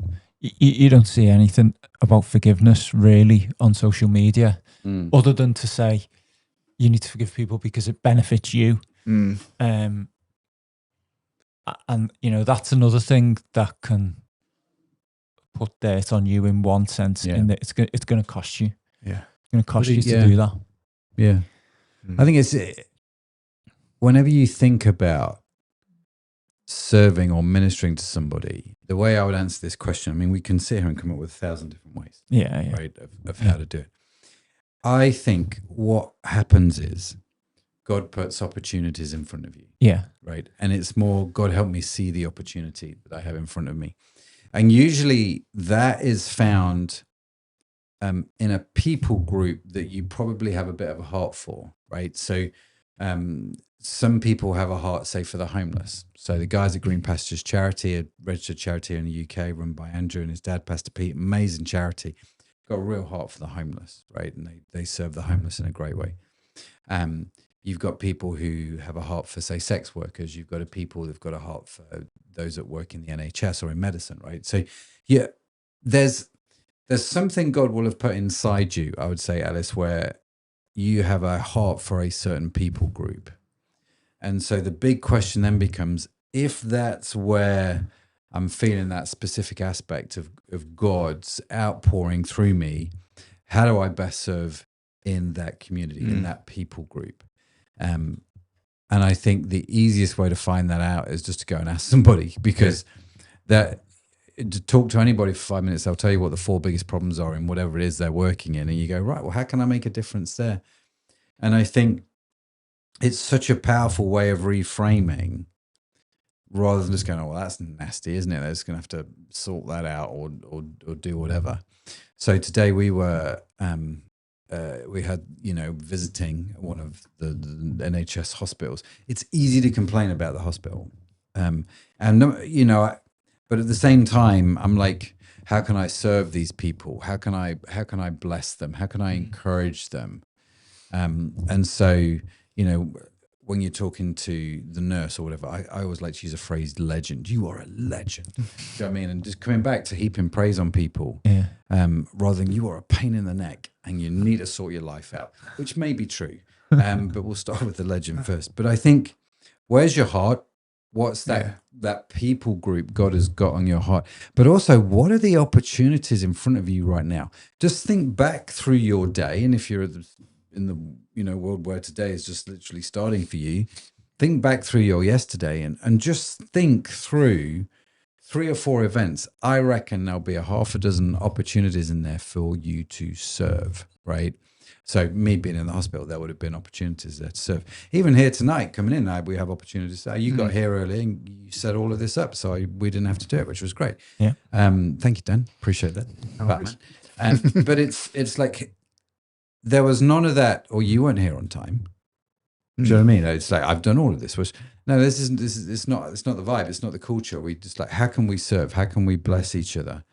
see anything about forgiveness really on social media other than to say you need to forgive people because it benefits you. And that's another thing that can put dirt on you in one sense, in that it's going to cost you. Yeah. It's going to cost you to do that. Yeah. I think it's whenever you think about serving or ministering to somebody, the way I would answer this question, I mean, we can sit here and come up with 1,000 different ways, right, of how to do it. I think what happens is God puts opportunities in front of you. Yeah. Right. And it's more, God, help me see the opportunity that I have in front of me. And usually that is found in a people group that you probably have a bit of a heart for, right? So some people have a heart, say, for the homeless. So the guys at Green Pastures Charity, a registered charity in the UK run by Andrew and his dad, Pastor Pete, amazing charity, got a real heart for the homeless, right? And they serve the homeless in a great way. You've got people who have a heart for, say, sex workers. You've got people who've got a heart for those that work in the NHS or in medicine, right? So, there's something God will have put inside you, I would say, Alice, where you have a heart for a certain people group. And so the big question then becomes, if that's where I'm feeling that specific aspect of God's outpouring through me, how do I best serve in that community, in that people group? And I think the easiest way to find that out is just to go and ask somebody, because to talk to anybody for 5 minutes, they'll tell you what the 4 biggest problems are in whatever it is they're working in. And you go, right, well, how can I make a difference there? And I think it's such a powerful way of reframing, rather than just going, oh, well, that's nasty, isn't it? They're just going to have to sort that out or do whatever. So today we were... we had, visiting one of the NHS hospitals. It's easy to complain about the hospital. But at the same time, I'm like, how can I serve these people? How can I bless them? How can I encourage them? And so, when you're talking to the nurse or whatever, I always like to use a phrase, legend. You are a legend. Do you know what I mean? And just coming back to heaping praise on people, rather than you are a pain in the neck and you need to sort your life out, which may be true. But we'll start with the legend first. But I think, where's your heart? What's that people group God has got on your heart? But also, what are the opportunities in front of you right now? Just think back through your day, and if you're in the world where today is just literally starting for you, think back through your yesterday and just think through 3 or 4 events. I reckon there'll be a half a dozen opportunities in there for you to serve, right? So me being in the hospital, there would have been opportunities there to serve. Even here tonight, coming in, we have opportunities. You got here early and you set all of this up, so we didn't have to do it, which was great. Yeah. Thank you, Dan. Appreciate that. Batman. But it's like there was none of that, or you weren't here on time. Do you know what I mean? It's like I've done all of this. It's not the vibe. It's not the culture. We just like, how can we serve? How can we bless each other?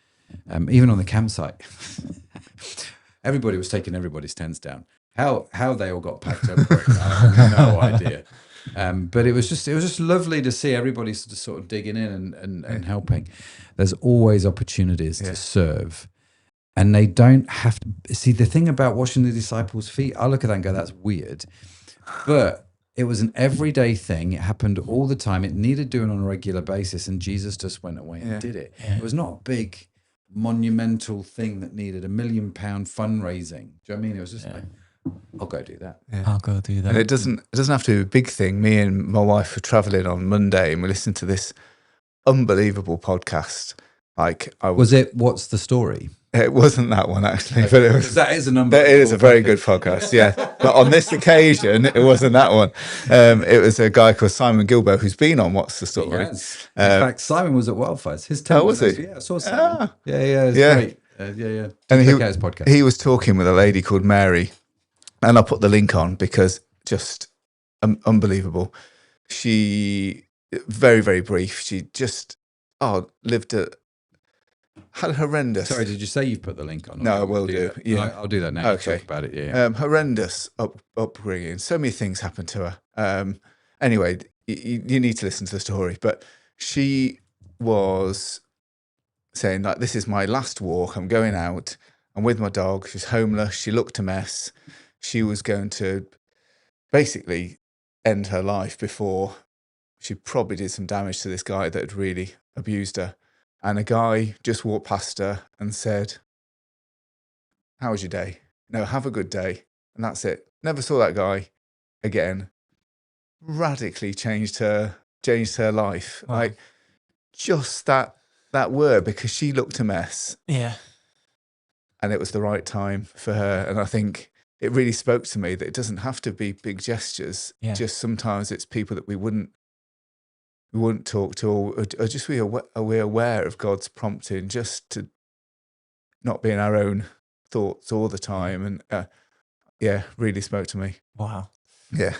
Even on the campsite. Everybody was taking everybody's tents down. How they all got packed up, I have no idea. But it was just lovely to see everybody sort of digging in and helping. There's always opportunities to serve, and they don't have to see. The thing about washing the disciples' feet, I look at that and go, that's weird, but it was an everyday thing. It happened all the time. It needed doing on a regular basis, and Jesus just went away and did it. It was not a big monumental thing that needed £1 million fundraising. Do you know what I mean? It was just like, I'll go do that. I'll go do that. And it doesn't have to be a big thing. Me and my wife were traveling on Monday and we listened to this unbelievable podcast. What's the story? It wasn't that one actually, but it was. That is It is a very good podcast, yeah. But on this occasion, it wasn't that one. It was a guy called Simon Gilbert who's been on What's the Story. Yes. In fact, Simon was at Wildfires. His tent was he? Yeah, I saw Simon. It's great. And his podcast. He was talking with a lady called Mary, and I'll put the link on because just unbelievable. She very, very brief. She just had horrendous. Sorry, did you say you've put the link on? No, I will do. Yeah, I'll do that now. Okay, talk about it. Yeah. Horrendous upbringing. So many things happened to her. Anyway, you need to listen to the story. But she was saying like, "This is my last walk. I'm going out. I'm with my dog. She's homeless. She looked a mess. She was going to basically end her life before she probably did some damage to this guy that had really abused her." And a guy just walked past her and said, "How was your day?" "No, have a good day." And that's it. Never saw that guy again. Radically changed her life. Wow. Like just that word, because she looked a mess. Yeah. And it was the right time for her. And I think it really spoke to me that it doesn't have to be big gestures. Yeah. Just sometimes it's people that we wouldn't talk to, or just we're aware of God's prompting, just to not be in our own thoughts all the time. And really spoke to me. Wow. Yeah.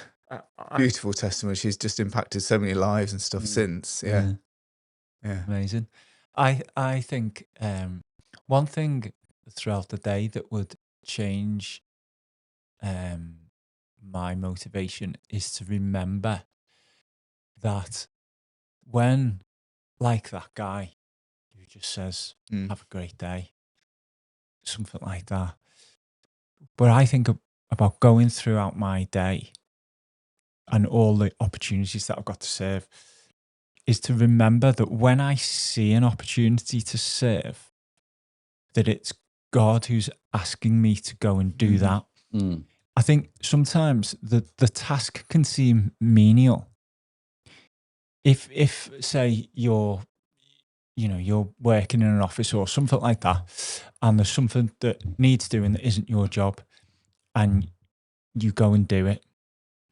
Beautiful testimony. She's just impacted so many lives and stuff since. Yeah. Amazing. I think one thing throughout the day that would change my motivation is to remember that when, like that guy who just says, "Have a great day," something like that. But I think about going throughout my day and all the opportunities that I've got to serve is to remember that when I see an opportunity to serve, that it's God who's asking me to go and do that. I think sometimes the task can seem menial. If say you're working in an office or something like that, and there's something that needs doing that isn't your job, and you go and do it,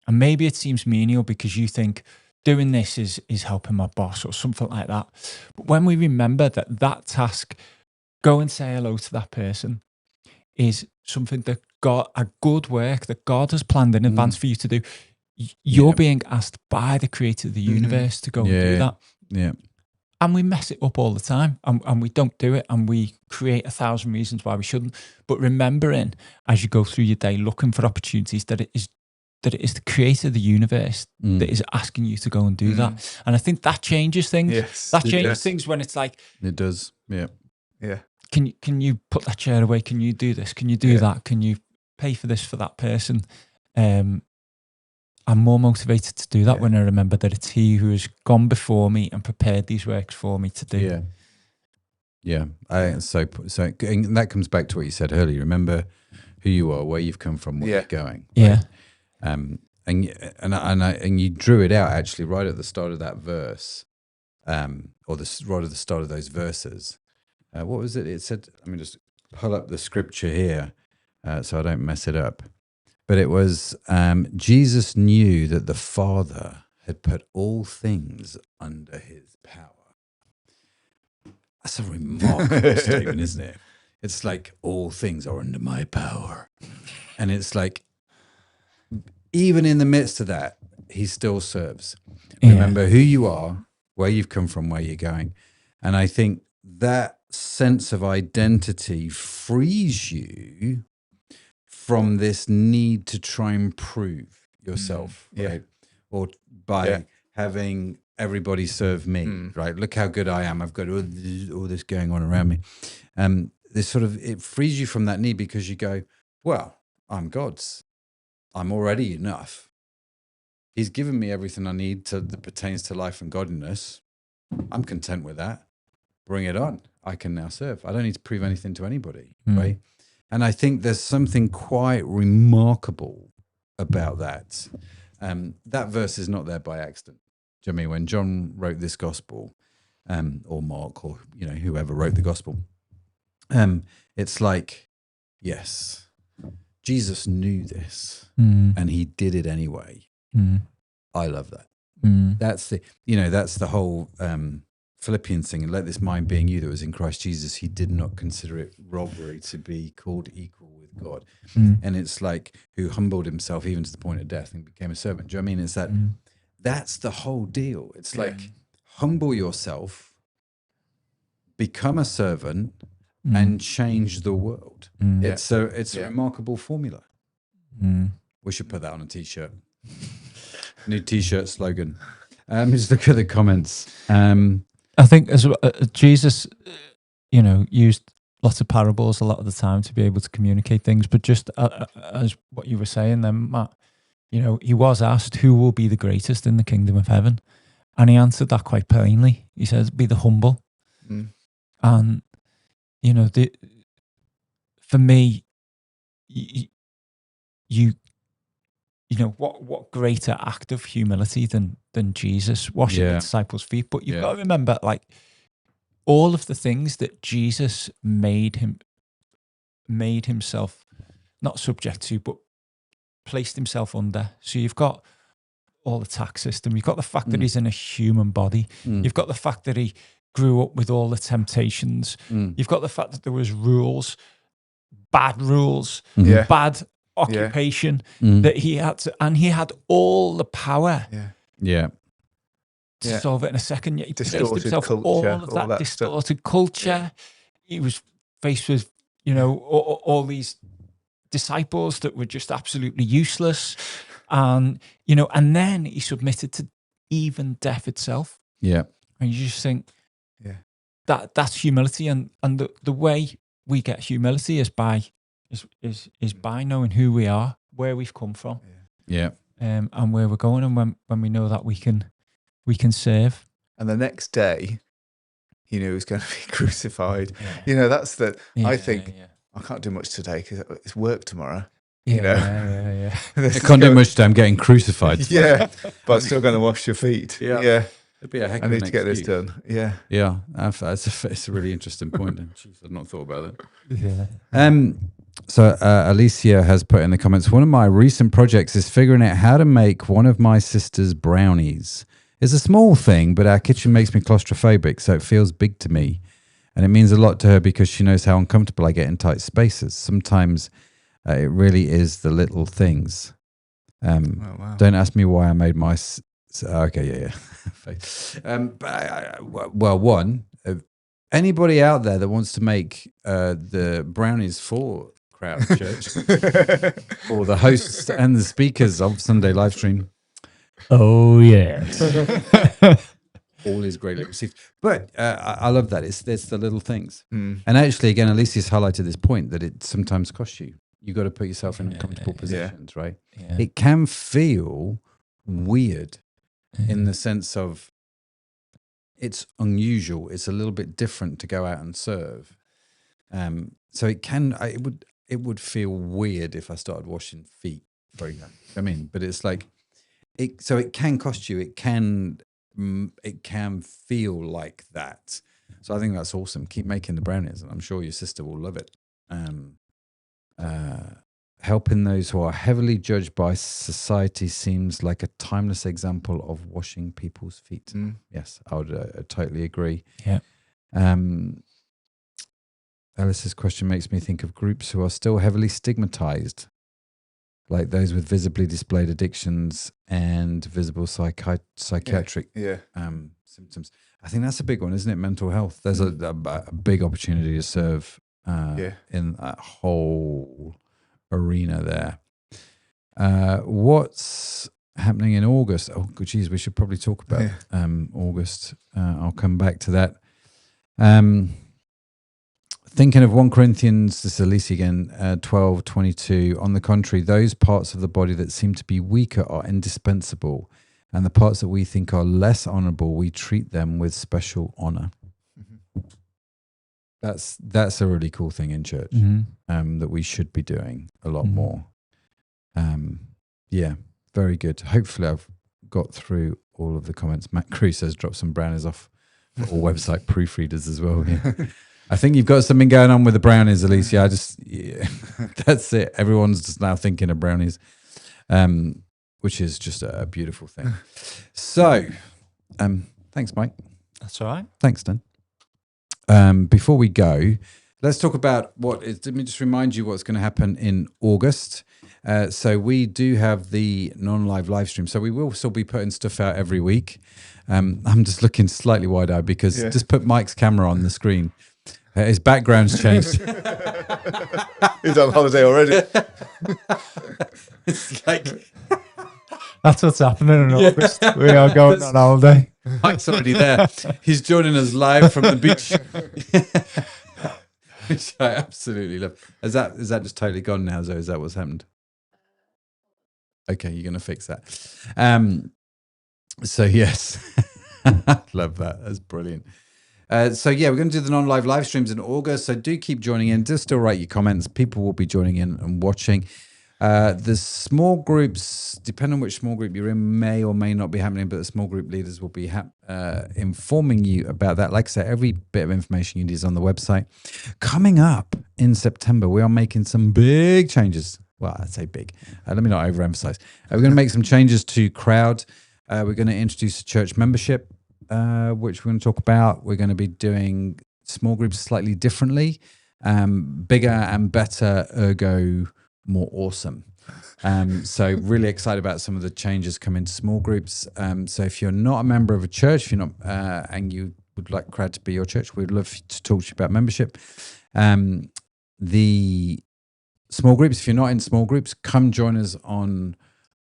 and maybe it seems menial because you think doing this is helping my boss or something like that. But when we remember that task, go and say hello to that person, is something that a good work that God has planned in advance for you to do. You're being asked by the creator of the universe to go and do that. Yeah. And we mess it up all the time, and we don't do it, and we create 1,000 reasons why we shouldn't. But remembering as you go through your day, looking for opportunities, that it is that it is the creator of the universe that is asking you to go and do that. And I think that changes things. Yes, that changes things when it's like, it does. Yeah. Yeah. Can you put that chair away? Can you do this? Can you do that? Can you pay for this for that person? I'm more motivated to do that when I remember that it's he who has gone before me and prepared these works for me to do. Yeah. Yeah. So and that comes back to what you said earlier. Remember who you are, where you've come from, where you're going. Yeah. Right? And you drew it out actually right at the start of that verse, or right at the start of those verses. What was it? It said, let me just pull up the scripture here so I don't mess it up. But it was, Jesus knew that the Father had put all things under his power. That's a remarkable statement, isn't it? It's like, all things are under my power. And it's like, even in the midst of that, he still serves. Remember who you are, where you've come from, where you're going. And I think that sense of identity frees you from this need to try and prove yourself, right? Or by having everybody serve me, right? Look how good I am. I've got all this going on around me. This sort of, it frees you from that need because you go, well, I'm God's. I'm already enough. He's given me everything I need that pertains to life and godliness. I'm content with that. Bring it on. I can now serve. I don't need to prove anything to anybody, right? And I think there's something quite remarkable about that. That verse is not there by accident. Do you know what I mean? When John wrote this gospel, or Mark, or whoever wrote the gospel, it's like, yes, Jesus knew this, and he did it anyway. I love that. That's the whole Philippians thing. And let this mind be in you that was in Christ Jesus. He did not consider it robbery to be called equal with God. And it's like, who humbled himself even to the point of death and became a servant. Do you know what I mean? It's that that's the whole deal. It's like, humble yourself, become a servant, and change the world. It's a remarkable formula. We should put that on a t-shirt. New t-shirt slogan. Just look at the comments. I think as Jesus, used lots of parables a lot of the time to be able to communicate things. But just as what you were saying then, Matt, he was asked who will be the greatest in the kingdom of heaven. And he answered that quite plainly. He says, be the humble. And, for me, what greater act of humility than Jesus washing the disciples' feet? But you've got to remember, like, all of the things that Jesus made himself not subject to, but placed himself under. So you've got all the tax system. You've got the fact that he's in a human body. You've got the fact that he grew up with all the temptations. You've got the fact that there was rules, bad rules, bad occupation that he had to, and he had all the power to solve it in a second. Yet he distorted himself culture, all of that distorted stuff. Culture. He was faced with all these disciples that were just absolutely useless, and and then he submitted to even death itself. And you just think that's humility, and the way we get humility is by knowing who we are, where we've come from, and where we're going, and when we know that we can serve. And the next day, he knew he was going to be crucified. That's the. I think I can't do much today because it's work tomorrow. I can't do much today. I'm getting crucified. But I'm still going to wash your feet. It'd be a heck of I need to get this done. It's a really interesting point. Jeez, I've not thought about that. So Alicia has put in the comments, one of my recent projects is figuring out how to make one of my sister's brownies. It's a small thing, but our kitchen makes me claustrophobic, so it feels big to me. And it means a lot to her because she knows how uncomfortable I get in tight spaces. Sometimes it really is the little things. Don't ask me why I made my... Anybody out there that wants to make the brownies for Crowd Church, or the hosts and the speakers of Sunday live stream. Oh yes. All is greatly received. But I love that. It's the little things. And actually, again, Alicia's highlighted this point that it sometimes costs you. You got to put yourself in uncomfortable positions, right? Yeah. It can feel weird in the sense of it's unusual. It's a little bit different to go out and serve. So it would feel weird if I started washing feet, for example. I mean, but it's like so it can cost you. It can feel like that. So I think that's awesome. Keep making the brownies, and I'm sure your sister will love it. Helping those who are heavily judged by society seems like a timeless example of washing people's feet. Yes, I would totally agree. Yeah. Alice's question makes me think of groups who are still heavily stigmatized, like those with visibly displayed addictions and visible psychiatric symptoms. I think that's a big one, isn't it? Mental health. There's a big opportunity to serve in that whole arena there. What's happening in August? Oh, geez, we should probably talk about August. I'll come back to that. Thinking of 1 Corinthians, this is Alicia again, 12:22. On the contrary, those parts of the body that seem to be weaker are indispensable, and the parts that we think are less honorable, we treat them with special honor. That's a really cool thing in church, that we should be doing a lot more. Yeah, very good. Hopefully I've got through all of the comments. Matt Cruz says drop some brownies off for all website proofreaders as well. Yeah. I think you've got something going on with the brownies, Alicia. That's it. Everyone's just now thinking of brownies, which is just a beautiful thing. So, thanks, Mike. That's all right. Thanks, Dan. Before we go, let's talk about let me just remind you what's going to happen in August. So we do have the non-live live stream. So we will still be putting stuff out every week. I'm just looking slightly wide-eyed because just put Mike's camera on the screen. His background's changed. He's on holiday already. It's like that's what's happening in August. We are going on holiday. Mike's already there. He's joining us live from the beach, which I absolutely love. Is that just totally gone now, Zoe? Is that what's happened? Okay, you're going to fix that. So yes, love that. That's brilliant. So yeah, we're going to do the non-live live streams in August. So do keep joining in. Just still write your comments. People will be joining in and watching. The small groups, depending on which small group you're in, may or may not be happening, but the small group leaders will be informing you about that. Like I said, every bit of information you need is on the website. Coming up in September, we are making some big changes. Well, I'd say big. Let me not overemphasize. We're going to make some changes to Crowd. We're going to introduce a church membership, which we're going to talk about. We're going to be doing small groups slightly differently, bigger and better, ergo more awesome. So really excited about some of the changes coming to small groups. So if you're not a member of a church, if you're not, and you would like Crowd to be your church, we'd love to talk to you about membership. The small groups, if you're not in small groups, come join us on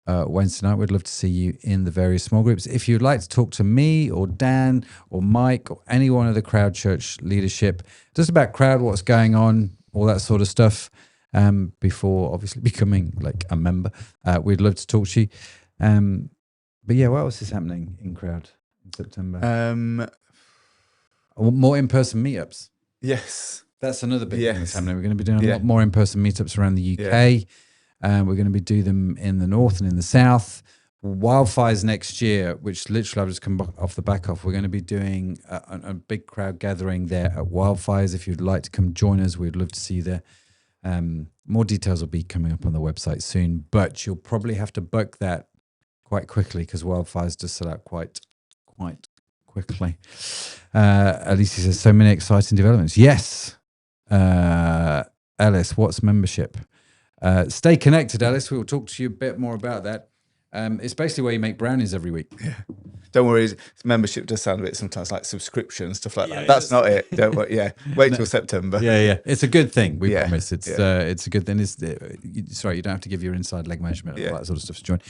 Wednesday night. We'd love to see you in the various small groups. If you'd like to talk to me or Dan or Mike or any one of the Crowd Church leadership, just about Crowd, what's going on, all that sort of stuff, before obviously becoming like a member, we'd love to talk to you. But yeah, what else is happening in Crowd in September? More in-person meetups. Yes. That's another big thing that's happening. We're going to be doing a lot more in-person meetups around the UK. We're going to be doing them in the north and in the south. Wildfires next year, which literally I've just come off the back of. We're going to be doing a big crowd gathering there at Wildfires. If you'd like to come join us, we'd love to see you there. More details will be coming up on the website soon, but you'll probably have to book that quite quickly because Wildfires just sell out quite quickly. Alicia says, so many exciting developments. Yes. Alice, what's membership? Stay connected, Alice. We'll talk to you a bit more about that. It's basically where you make brownies every week. Don't worry, membership does sound a bit sometimes like subscription, stuff like that. That's not it. Don't worry. Yeah, wait till September. Yeah. It's a good thing. We Yeah, promise. It's a good thing. Sorry, you don't have to give your inside leg measurement and all that sort of stuff to join.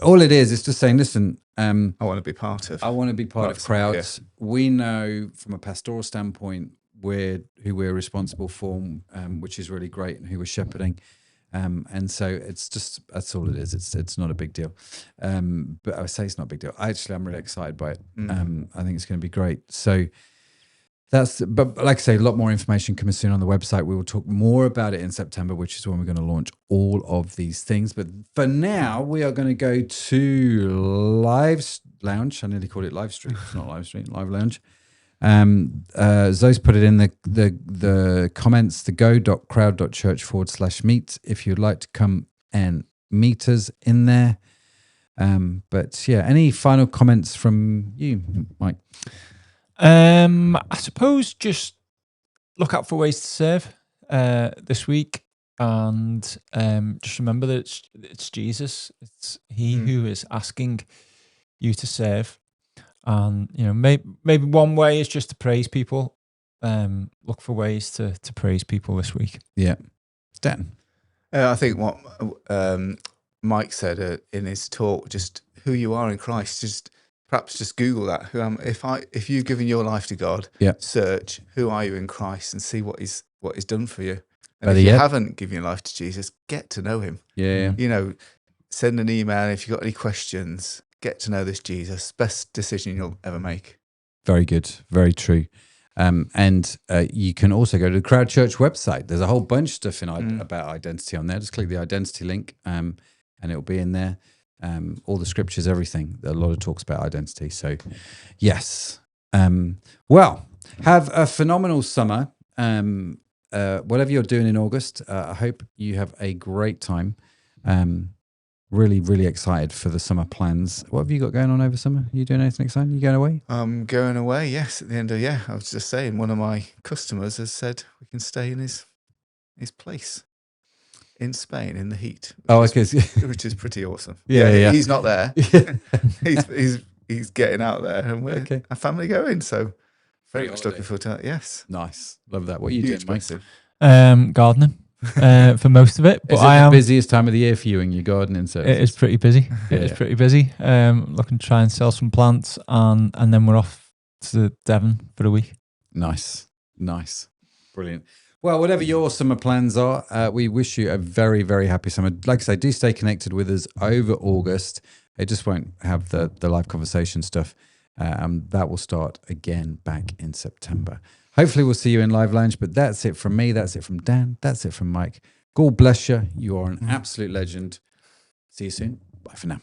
All it is just saying, listen, I want to be part of. I want to be part of crowds. Yeah. We know from a pastoral standpoint who we're responsible for, which is really great, and who we're shepherding. And so it's just, that's all it is. It's not a big deal. But I would say it's not a big deal. I'm really excited by it. I think it's going to be great. So but like I say, a lot more information coming soon on the website. We will talk more about it in September, which is when we're going to launch all of these things. But for now, we are going to go to Live Lounge. I nearly called it Live Stream. It's not Live Stream, Live Lounge. Zoe's put it in the comments, the go.crowd.church/meet if you'd like to come and meet us in there. But yeah, any final comments from you, Mike? I suppose just look out for ways to serve this week, and just remember that it's Jesus. It's He who is asking you to serve. And maybe one way is just to praise people. Look for ways to praise people this week. Yeah, Dan. I think what Mike said in his talk, just who you are in Christ. Perhaps just Google that. Who am? If you've given your life to God, search who are you in Christ and see what He's done for you. And if you haven't given your life to Jesus, get to know Him. Yeah. Send an email if you've got any questions. Get to know this Jesus. Best decision you'll ever make. Very good. Very true. And you can also go to the Crowd Church website. There's a whole bunch of stuff about identity on there. Just click the identity link and it'll be in there. All the scriptures, everything. A lot of talks about identity. So, yes. Well, have a phenomenal summer. Whatever you're doing in August, I hope you have a great time. Really, really excited for the summer plans. What have you got going on over summer? Are you doing anything exciting? You going away? I'm going away, yes. At the end of I was just saying, one of my customers has said we can stay in his place in Spain in the heat. Which is pretty awesome. Yeah. He's not there. he's getting out there, and we're a family going. So very much looking forward to that. Yes, nice, love that. What are you doing, Mike? Gardening. For most of it, but is it the busiest time of the year for you and your gardening services? It is pretty busy. It is pretty busy. Looking to try and sell some plants, and then we're off to Devon for a week. Nice, brilliant. Well, whatever your summer plans are, we wish you a very, very happy summer. Like I say, do stay connected with us over August. It just won't have the live conversation stuff. That will start again back in September. Hopefully we'll see you in Live Lounge, but that's it from me. That's it from Dan. That's it from Mike. God bless you. You are an absolute legend. See you soon. Bye for now.